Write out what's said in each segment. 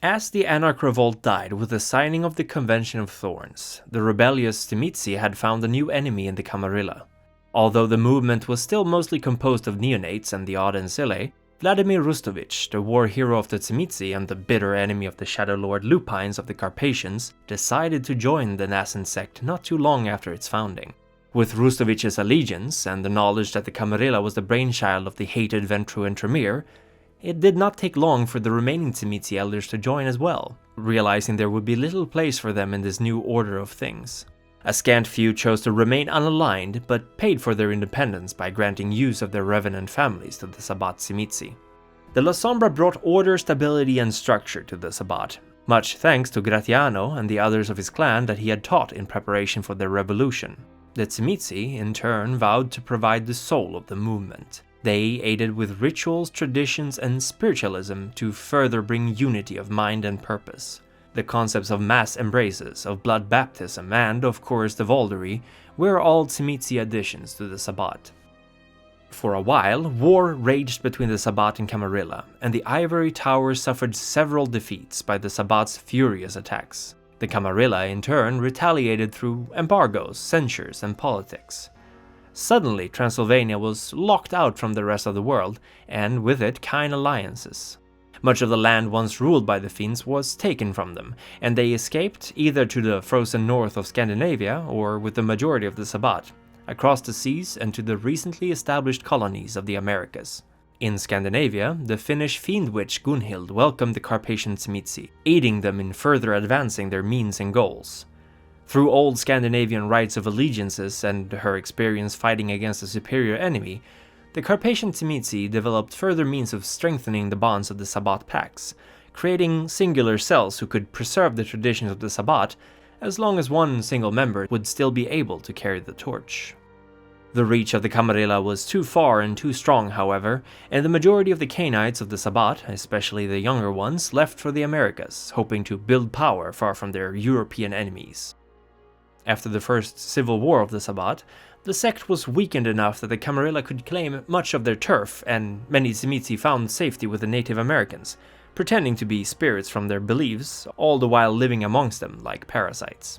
As the anarch revolt died with the signing of the Convention of Thorns, the rebellious Tzimisce had found a new enemy in the Camarilla. Although the movement was still mostly composed of neonates and the odd ancile, Vladimir Rustovich, the war hero of the Tzimisce and the bitter enemy of the Shadow Lord Lupines of the Carpathians, decided to join the nascent sect not too long after its founding. With Rustovich's allegiance and the knowledge that the Camarilla was the brainchild of the hated Ventru and Tremere, it did not take long for the remaining Tzimisce elders to join as well, realizing there would be little place for them in this new order of things. A scant few chose to remain unaligned, but paid for their independence by granting use of their revenant families to the Sabbat Tzimisce. The Lasombra brought order, stability, and structure to the Sabbat, much thanks to Gratiano and the others of his clan that he had taught in preparation for their revolution. The Tzimisce, in turn, vowed to provide the soul of the movement. They aided with rituals, traditions, and spiritualism to further bring unity of mind and purpose. The concepts of mass embraces, of blood baptism, and, of course, the Valdery were all Tzimisce additions to the Sabbat. For a while, war raged between the Sabbat and Camarilla, and the Ivory Tower suffered several defeats by the Sabbat's furious attacks. The Camarilla, in turn, retaliated through embargoes, censures, and politics. Suddenly, Transylvania was locked out from the rest of the world, and with it, kind alliances. Much of the land once ruled by the Fiends was taken from them, and they escaped either to the frozen north of Scandinavia or, with the majority of the Sabbat, across the seas and to the recently established colonies of the Americas. In Scandinavia, the Finnish fiend witch Gunhild welcomed the Carpathian Tzimisce, aiding them in further advancing their means and goals. Through old Scandinavian rites of allegiances and her experience fighting against a superior enemy, the Carpathian Tzimisce developed further means of strengthening the bonds of the Sabbat pacts, creating singular cells who could preserve the traditions of the Sabbat as long as one single member would still be able to carry the torch. The reach of the Camarilla was too far and too strong, however, and the majority of the Cainites of the Sabbat, especially the younger ones, left for the Americas, hoping to build power far from their European enemies. After the first civil war of the Sabbat, the sect was weakened enough that the Camarilla could claim much of their turf, and many Tzimisce found safety with the Native Americans, pretending to be spirits from their beliefs, all the while living amongst them like parasites.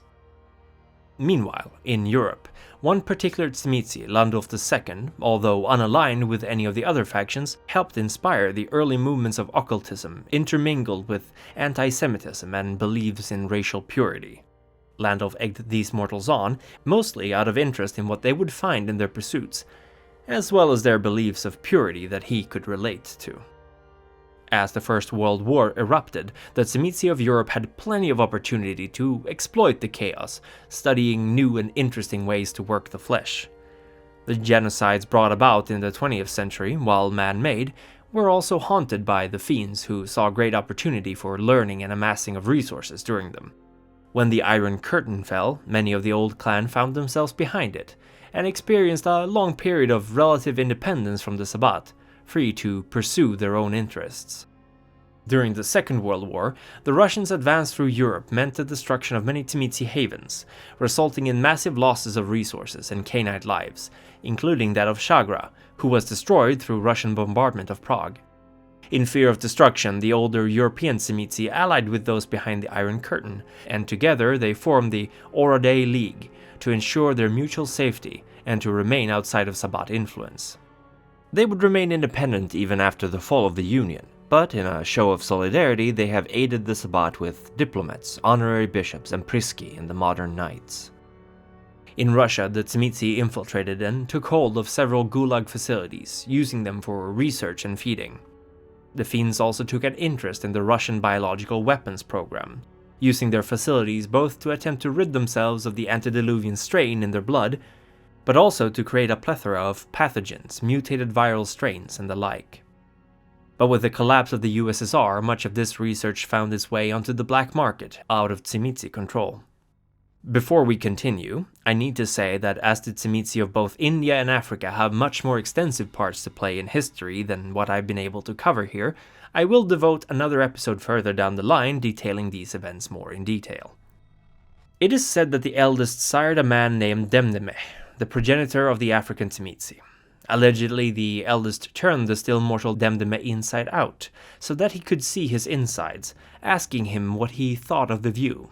Meanwhile, in Europe, one particular Tzimisce, Landulf II, although unaligned with any of the other factions, helped inspire the early movements of occultism intermingled with anti-Semitism and beliefs in racial purity. Landulf egged these mortals on, mostly out of interest in what they would find in their pursuits, as well as their beliefs of purity that he could relate to. As the First World War erupted, the Tzimisce of Europe had plenty of opportunity to exploit the chaos, studying new and interesting ways to work the flesh. The genocides brought about in the 20th century, while man-made, were also haunted by the Fiends who saw great opportunity for learning and amassing of resources during them. When the Iron Curtain fell, many of the old clan found themselves behind it, and experienced a long period of relative independence from the Sabbat, free to pursue their own interests. During the Second World War, the Russians' advance through Europe meant the destruction of many Tzimisce havens, resulting in massive losses of resources and Cainite lives, including that of Chagra, who was destroyed through Russian bombardment of Prague. In fear of destruction, the older European Tzimisce allied with those behind the Iron Curtain, and together they formed the Ritae League to ensure their mutual safety and to remain outside of Sabbat influence. They would remain independent even after the fall of the Union, but in a show of solidarity they have aided the Sabbat with diplomats, honorary bishops, and prisci in the modern knights. In Russia, the Tzimisce infiltrated and took hold of several gulag facilities, using them for research and feeding. The Fiends also took an interest in the Russian biological weapons program, using their facilities both to attempt to rid themselves of the Antediluvian strain in their blood, but also to create a plethora of pathogens, mutated viral strains, and the like. But with the collapse of the USSR, much of this research found its way onto the black market, out of Tzimisce control. Before we continue, I need to say that as the Tzimisce of both India and Africa have much more extensive parts to play in history than what I've been able to cover here, I will devote another episode further down the line detailing these events more in detail. It is said that the eldest sired a man named Demdeme, the progenitor of the African Tzimisce. Allegedly, the eldest turned the still mortal Demdeme inside out, so that he could see his insides, asking him what he thought of the view.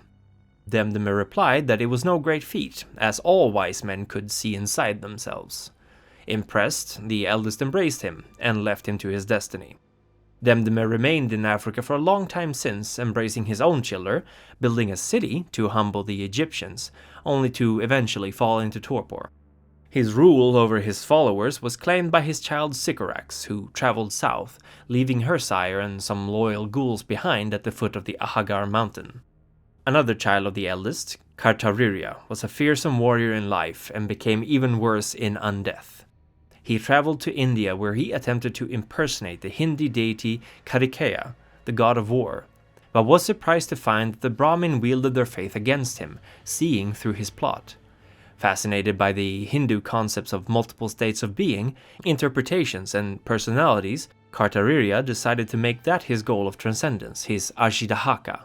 Demdeme replied that it was no great feat, as all wise men could see inside themselves. Impressed, the eldest embraced him, and left him to his destiny. Demdeme remained in Africa for a long time since, embracing his own children, building a city to humble the Egyptians, only to eventually fall into torpor. His rule over his followers was claimed by his child Sycorax, who traveled south, leaving her sire and some loyal ghouls behind at the foot of the Ahagar mountain. Another child of the eldest, Camarilla, was a fearsome warrior in life and became even worse in undeath. He traveled to India, where he attempted to impersonate the Hindi deity Kartikeya, the god of war, but was surprised to find that the Brahmin wielded their faith against him, seeing through his plot. Fascinated by the Hindu concepts of multiple states of being, interpretations, and personalities, Camarilla decided to make that his goal of transcendence, his Ajidahaka.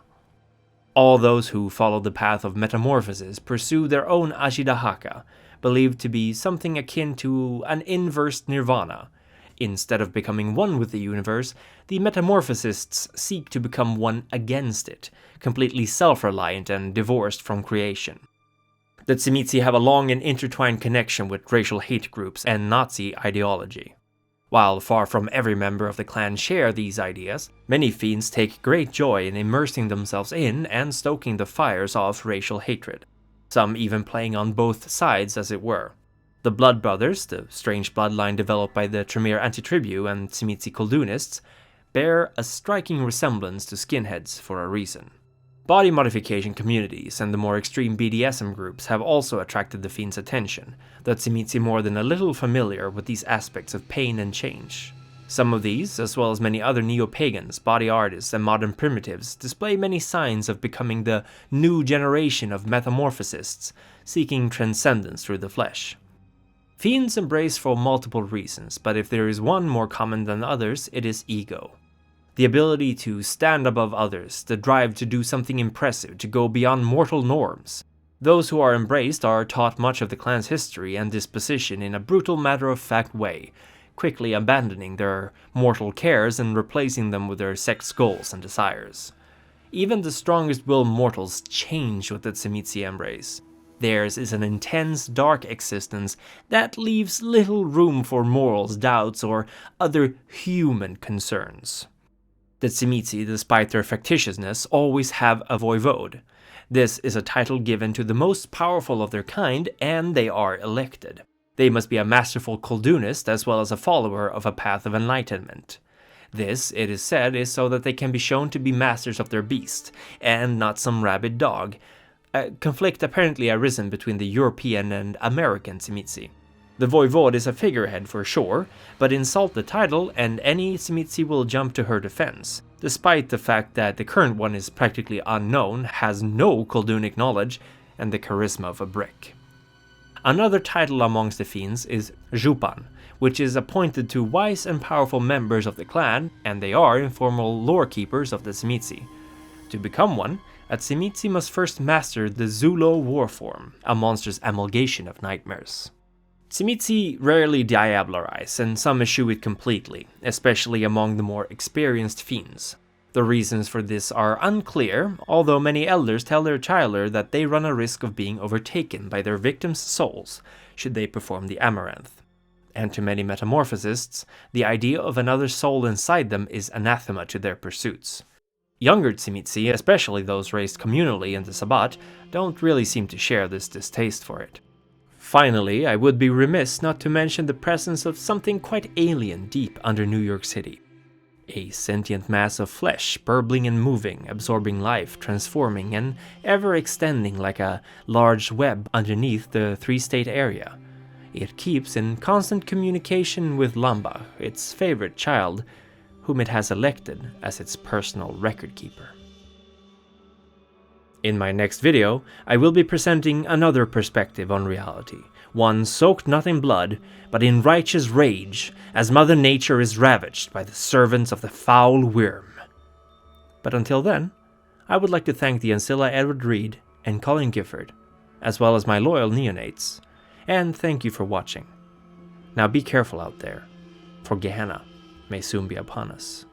All those who follow the path of metamorphosis pursue their own Ajidahaka, believed to be something akin to an inverse nirvana. Instead of becoming one with the universe, the metamorphosists seek to become one against it, completely self-reliant and divorced from creation. The Tzimisce have a long and intertwined connection with racial hate groups and Nazi ideology. While far from every member of the clan share these ideas, many fiends take great joy in immersing themselves in and stoking the fires of racial hatred, some even playing on both sides as it were. The Blood Brothers, the strange bloodline developed by the Tremere Antitribu and Tzimisce Koldunists, bear a striking resemblance to skinheads for a reason. Body modification communities and the more extreme BDSM groups have also attracted the Fiends' attention, the Tzimisce more than a little familiar with these aspects of pain and change. Some of these, as well as many other neo-pagans, body artists, and modern primitives, display many signs of becoming the new generation of metamorphosists, seeking transcendence through the flesh. Fiends embrace for multiple reasons, but if there is one more common than others, it is ego. The ability to stand above others, the drive to do something impressive, to go beyond mortal norms. Those who are embraced are taught much of the clan's history and disposition in a brutal matter-of-fact way, quickly abandoning their mortal cares and replacing them with their sect's goals and desires. Even the strongest-willed mortals change with the Tzimisce embrace. Theirs is an intense, dark existence that leaves little room for morals, doubts, or other human concerns. The Tzimisce, despite their factitiousness, always have a voivode. This is a title given to the most powerful of their kind, and they are elected. They must be a masterful Koldunist as well as a follower of a path of enlightenment. This, it is said, is so that they can be shown to be masters of their beast, and not some rabid dog. A conflict apparently arisen between the European and American Tzimisce. The voivode is a figurehead for sure, but insult the title and any Tzimisce will jump to her defense, despite the fact that the current one is practically unknown, has no Koldunic knowledge, and the charisma of a brick. Another title amongst the Fiends is Jupan, which is appointed to wise and powerful members of the clan, and they are informal lore keepers of the Tzimisce. To become one, a Tzimisce must first master the Zulo warform, a monstrous amalgamation of nightmares. Tzimisce rarely diablerize, and some eschew it completely, especially among the more experienced fiends. The reasons for this are unclear, although many elders tell their children that they run a risk of being overtaken by their victims' souls should they perform the amaranth. And to many metamorphosists, the idea of another soul inside them is anathema to their pursuits. Younger Tzimisce, especially those raised communally in the Sabbat, don't really seem to share this distaste for it. Finally, I would be remiss not to mention the presence of something quite alien deep under New York City. A sentient mass of flesh, burbling and moving, absorbing life, transforming, and ever extending like a large web underneath the three-state area. It keeps in constant communication with Lamba, its favorite child, whom it has elected as its personal record keeper. In my next video, I will be presenting another perspective on reality, one soaked not in blood, but in righteous rage, as Mother Nature is ravaged by the servants of the foul worm. But until then, I would like to thank the Ancilla Edward Reed and Colin Gifford, as well as my loyal neonates, and thank you for watching. Now be careful out there, for Gehenna may soon be upon us.